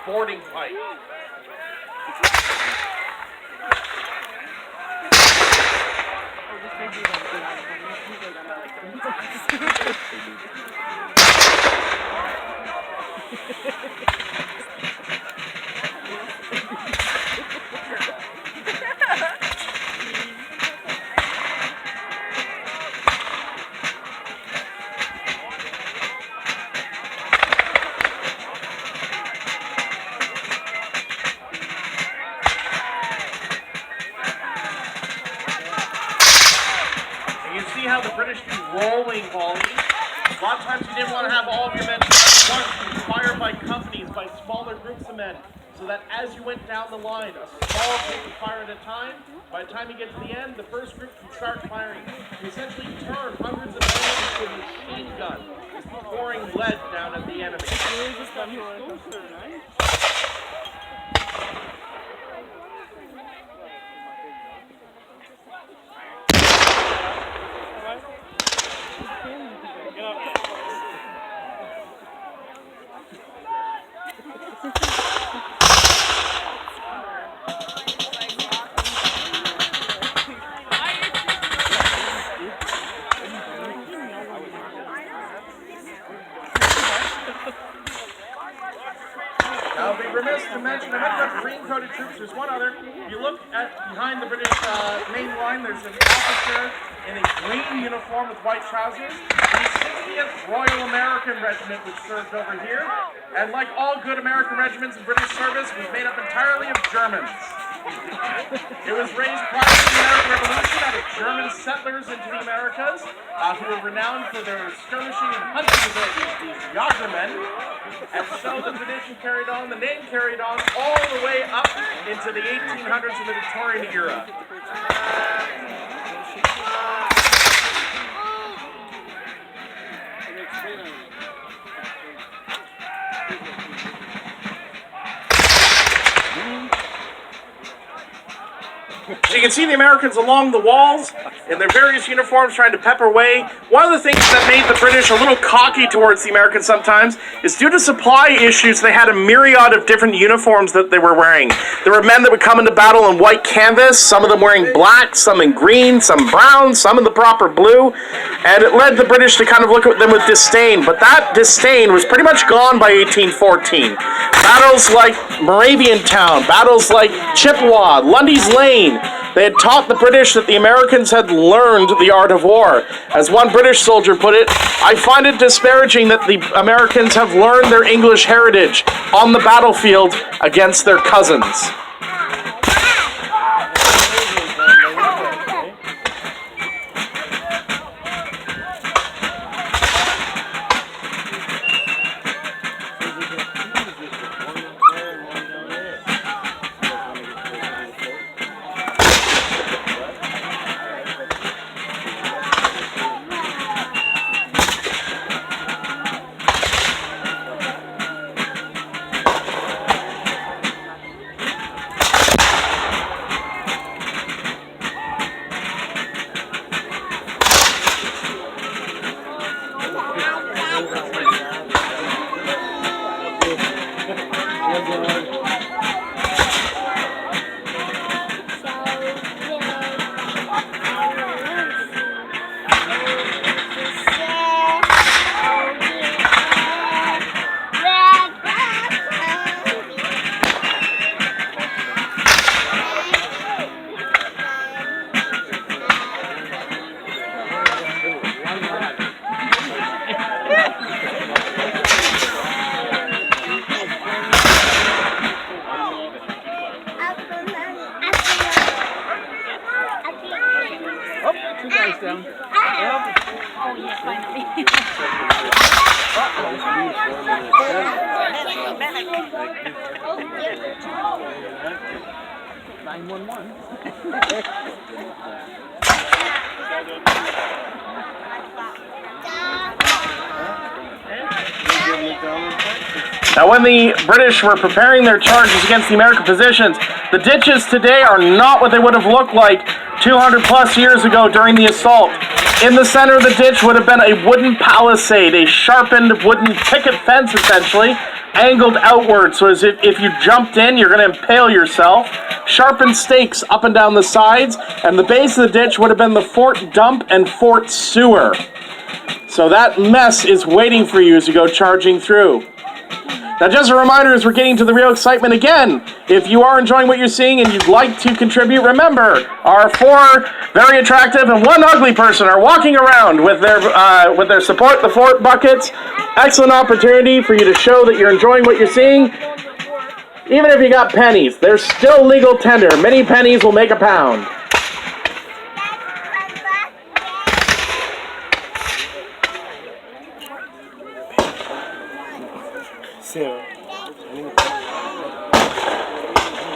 boarding pipe. How the British do rolling volleys. A lot of times you didn't want to have all of your men at once. You fire by companies, by smaller groups of men, so that as you went down the line, a small group would fire at a time. By the time you get to the end, the first group can start firing. You essentially turn hundreds of men into a machine gun, pouring lead down at the enemy. I'll be remiss to mention, I mentioned about green-coated troops. There's one other. If you look at behind the British main line, there's an officer in a green uniform with white trousers. The 60th Royal American Regiment, which served over here. And like all good American regiments in British service, was made up entirely of Germans. It was raised prior to the American Revolution out of German settlers into the Americas, who were renowned for their skirmishing and hunting abilities, these Yagermen. And so the tradition carried on, the name carried on, all the way up into the 1800s and the Victorian era. So you can see the Americans along the walls in their various uniforms trying to pepper away. One of the things that made the British a little cocky towards the Americans sometimes is due to supply issues, they had a myriad of different uniforms that they were wearing. There were men that would come into battle in white canvas, some of them wearing black, some in green, some brown, some in the proper blue, and it led the British to kind of look at them with disdain. But that disdain was pretty much gone by 1814. Battles like Moraviantown, battles like Chippewa, Lundy's Lane, they had taught the British that the Americans had learned the art of war. As one British soldier put it, I find it disparaging that the Americans have learned their English heritage on the battlefield against their cousins. Now, when the British were preparing their charges against the American positions, the ditches today are not what they would have looked like 200 plus years ago during the assault. In the center of the ditch would have been a wooden palisade, a sharpened wooden picket fence, essentially, angled outward, so as if you jumped in, you're going to impale yourself. Sharpened stakes up and down the sides, and the base of the ditch would have been the fort dump and fort sewer. So that mess is waiting for you as you go charging through. Now, just a reminder, as we're getting to the real excitement again, if you are enjoying what you're seeing and you'd like to contribute, remember, our 4 very attractive and 1 ugly person are walking around with their Support the Fort buckets. Excellent opportunity for you to show that you're enjoying what you're seeing. Even if you got pennies, they're still legal tender. Many pennies will make a pound.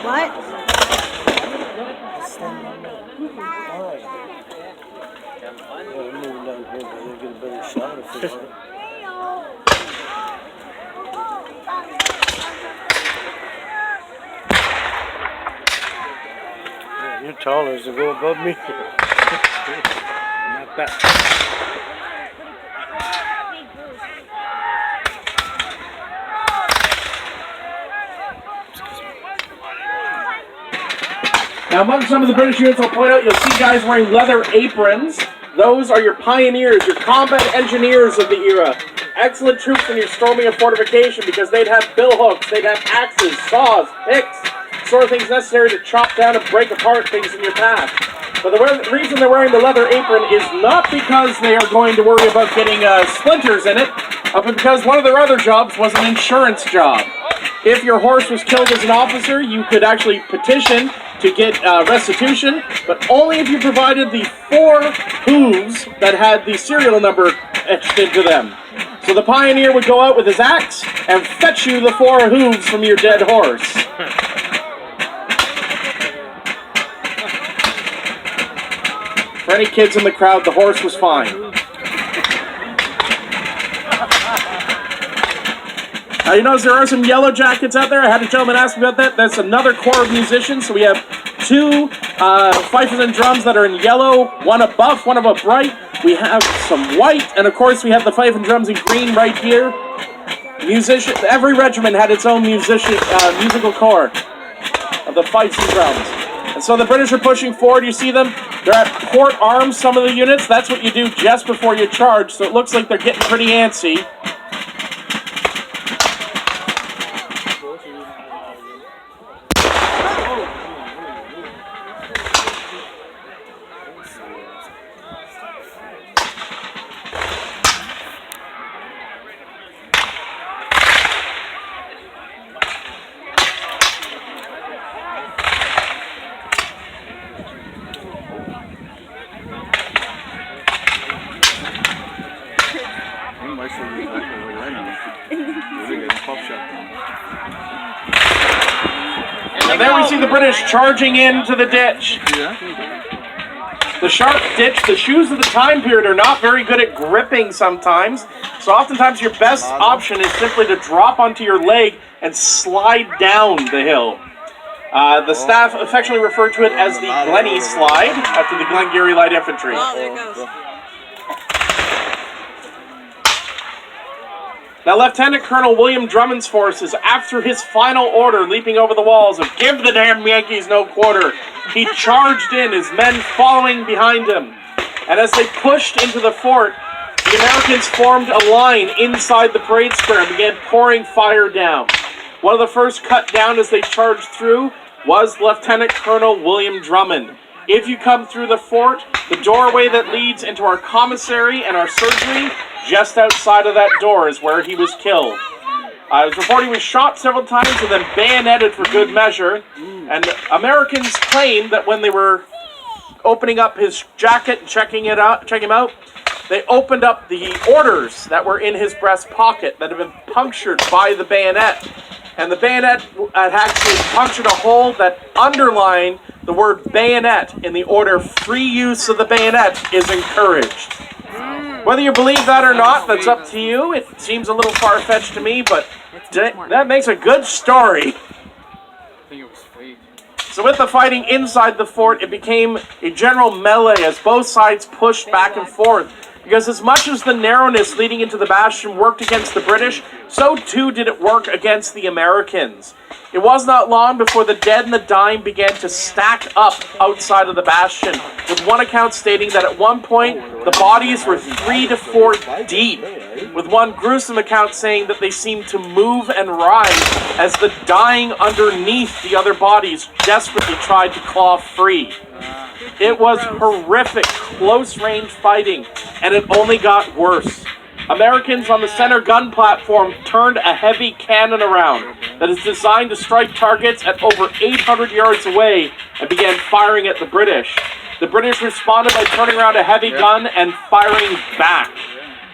What? You're taller, so go above me. Not that. Now, among some of the British units, I'll point out, you'll see guys wearing leather aprons. Those are your pioneers, your combat engineers of the era. Excellent troops when you're storming a fortification because they'd have billhooks, they'd have axes, saws, picks, sort of things necessary to chop down and break apart things in your path. But the reason they're wearing the leather apron is not because they are going to worry about getting splinters in it, but because one of their other jobs was an insurance job. If your horse was killed as an officer, you could actually petition to get restitution, but only if you provided the 4 hooves that had the serial number etched into them. So the pioneer would go out with his axe and fetch you the 4 hooves from your dead horse. For any kids in the crowd, the horse was fine. Now, you notice there are some yellow jackets out there. I had a gentleman ask me about that. That's another corps of musicians. So we have 2 fifers and drums that are in yellow, one a buff, one of a bright. We have some white, and of course we have the fife and drums in green right here. Every regiment had its own musical corps of the fifes and drums. And so the British are pushing forward. You see them. They're at port arms, some of the units. That's what you do just before you charge. So it looks like they're getting pretty antsy. And there we see the British charging into the ditch. The sharp ditch, the shoes of the time period are not very good at gripping sometimes. So oftentimes your best option is simply to drop onto your leg and slide down the hill. The staff affectionately referred to it as the Glennie slide after the Glengarry Light Infantry. Oh, there it goes. Now, Lieutenant Colonel William Drummond's forces, after his final order leaping over the walls of "Give the damn Yankees no quarter," he charged in, his men following behind him. And as they pushed into the fort, the Americans formed a line inside the parade square and began pouring fire down. One of the first cut down as they charged through was Lieutenant Colonel William Drummond. If you come through the fort, the doorway that leads into our commissary and our surgery, just outside of that door is where he was killed. It was reported he was shot several times and then bayoneted for good measure. And Americans claimed that when they were opening up his jacket and checking him out, they opened up the orders that were in his breast pocket that had been punctured by the bayonet. And the bayonet had actually punctured a hole that underlined the word bayonet in the order "Free use of the bayonet is encouraged." Whether you believe that or not, that's up to you. It seems a little far-fetched to me, but that makes a good story. So with the fighting inside the fort, it became a general melee as both sides pushed back and forth. Because as much as the narrowness leading into the bastion worked against the British, so too did it work against the Americans. It was not long before the dead and the dying began to stack up outside of the bastion, with one account stating that at one point the bodies were 3 to 4 deep, with one gruesome account saying that they seemed to move and rise as the dying underneath the other bodies desperately tried to claw free. It was horrific, close-range fighting, and it only got worse. Americans on the center gun platform turned a heavy cannon around that is designed to strike targets at over 800 yards away and began firing at the British. The British responded by turning around a heavy gun and firing back.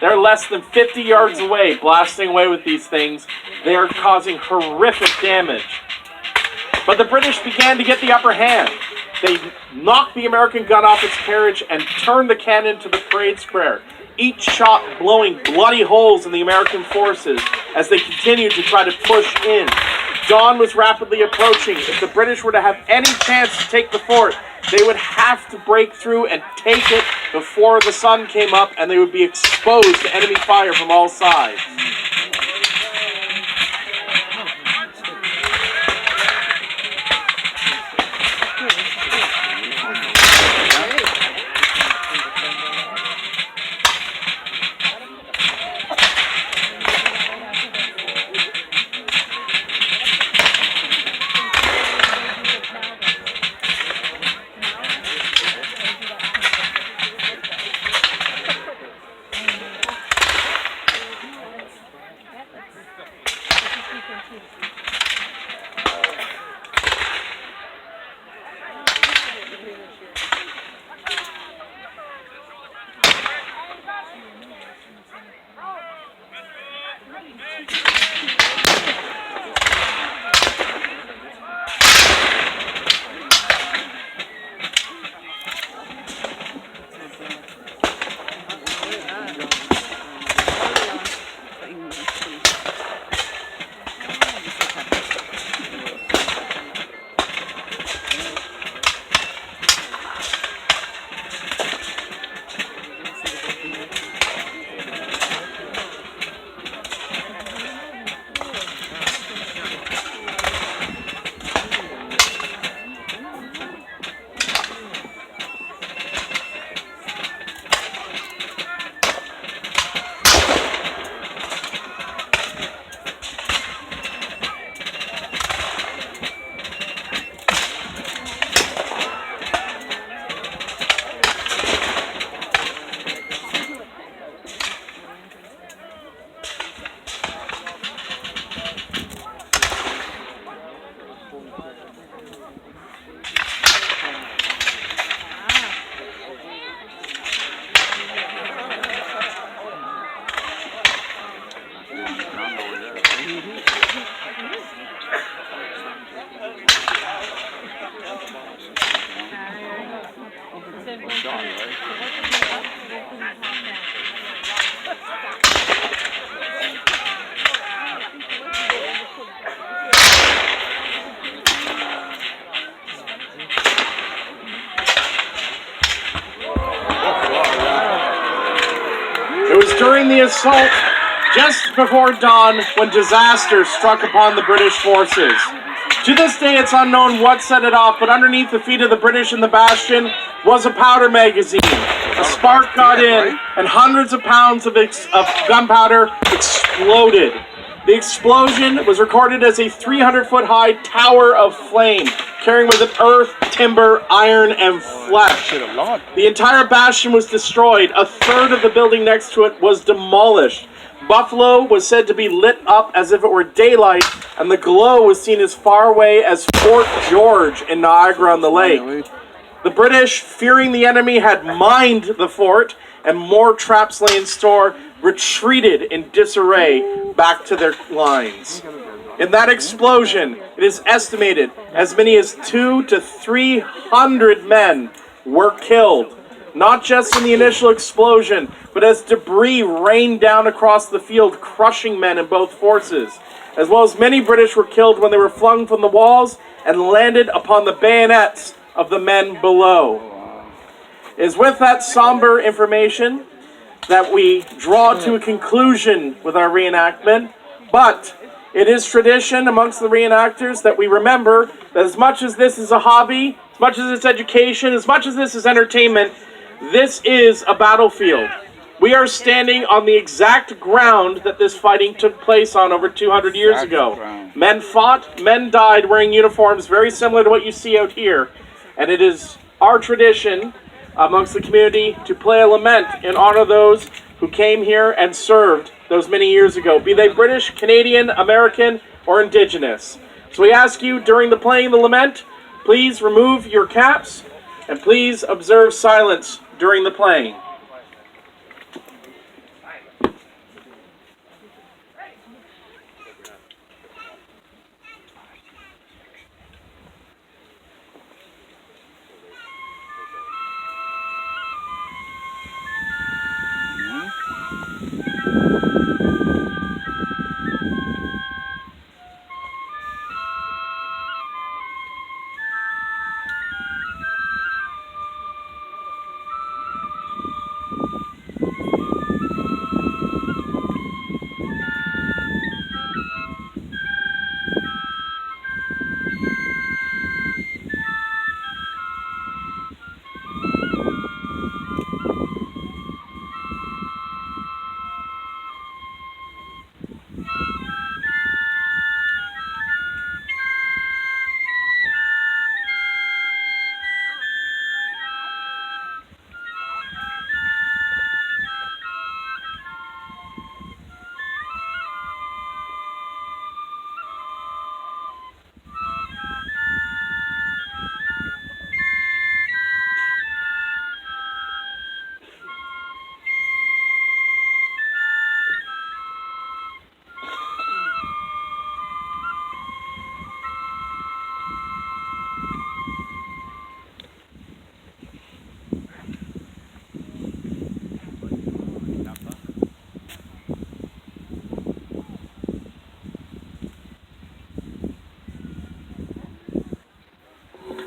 They're less than 50 yards away, blasting away with these things. They are causing horrific damage. But the British began to get the upper hand. They knocked the American gun off its carriage and turned the cannon to the parade square, each shot blowing bloody holes in the American forces as they continued to try to push in. Dawn was rapidly approaching. If the British were to have any chance to take the fort, they would have to break through and take it before the sun came up, and they would be exposed to enemy fire from all sides. It was during the assault, just before dawn, when disaster struck upon the British forces. To this day, it's unknown what set it off, but underneath the feet of the British in the bastion was a powder magazine. A spark got in, and hundreds of pounds of gunpowder exploded. The explosion was recorded as a 300-foot-high tower of flame, carrying with it earth, timber, iron, and flesh. The entire bastion was destroyed. A third of the building next to it was demolished. Buffalo was said to be lit up as if it were daylight, and the glow was seen as far away as Fort George in Niagara-on-the-Lake. The British, fearing the enemy had mined the fort and more traps lay in store, retreated in disarray back to their lines. In that explosion, it is estimated as many as 200 to 300 men were killed. Not just in the initial explosion, but as debris rained down across the field, crushing men in both forces. As well as many British were killed when they were flung from the walls and landed upon the bayonets of the men below. It is with that somber information that we draw to a conclusion with our reenactment, but it is tradition amongst the reenactors that we remember that as much as this is a hobby, as much as it's education, as much as this is entertainment, this is a battlefield. We are standing on the exact ground that this fighting took place on over 200 years ago. Men fought, men died wearing uniforms very similar to what you see out here. And it is our tradition amongst the community to play a lament in honor of those who came here and served those many years ago, be they British, Canadian, American, or Indigenous. So we ask you during the playing of the lament, please remove your caps and please observe silence during the playing.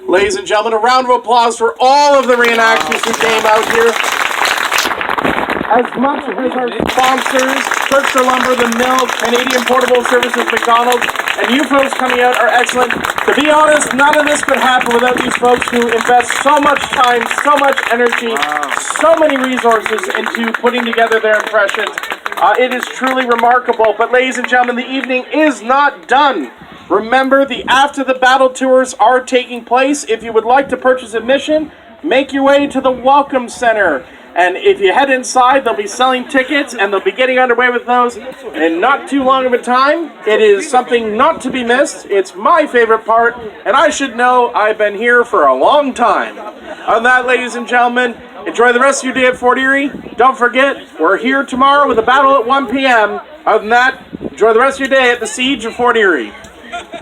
Ladies and gentlemen, a round of applause for all of the reenactors who came out here. As much as our sponsors, Berkshire Lumber, The Mill, Canadian Portable Services, McDonald's, and you folks coming out are excellent. To be honest, none of this could happen without these folks who invest so much time, so much energy, so many resources into putting together their impressions. It is truly remarkable. But ladies and gentlemen, the evening is not done. Remember, the After the Battle tours are taking place. If you would like to purchase admission, make your way to the Welcome Center. And if you head inside, they'll be selling tickets, and they'll be getting underway with those in not too long of a time. It is something not to be missed. It's my favorite part, and I should know I've been here for a long time. On that, ladies and gentlemen, enjoy the rest of your day at Fort Erie. Don't forget, we're here tomorrow with a battle at 1 p.m. Other than that, enjoy the rest of your day at the Siege of Fort Erie.